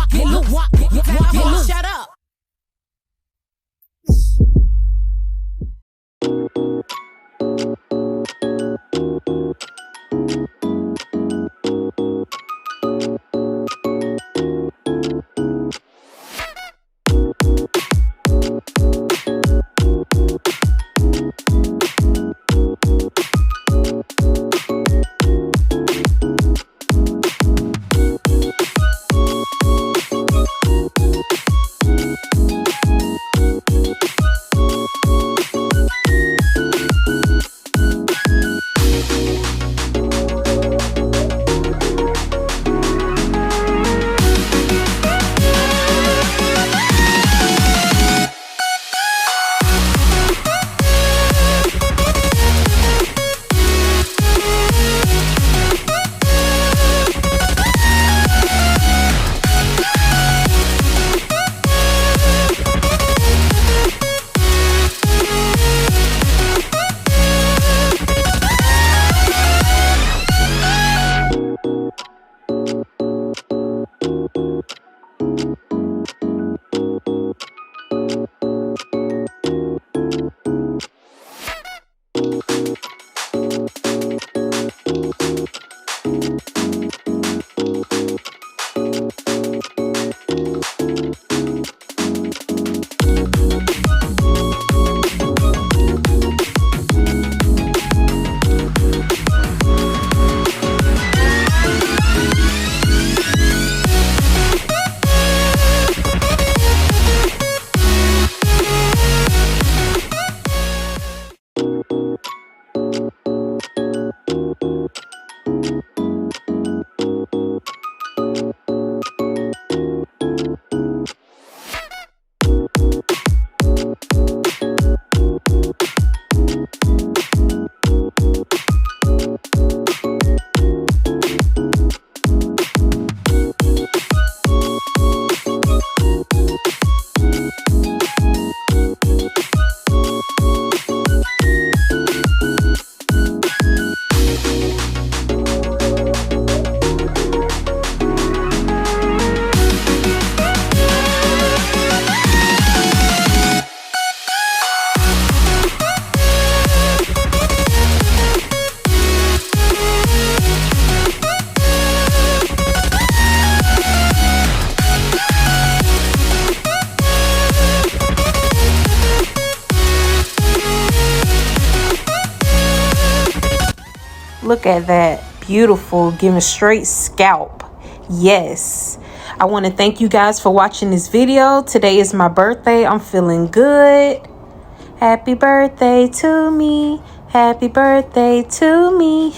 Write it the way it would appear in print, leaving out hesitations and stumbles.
get loose. Shut up. Look at that. Beautiful. Giving straight scalp. Yes. I want to thank you guys for watching this video. Today is my birthday. I'm feeling good. Happy birthday to me. Happy birthday to me.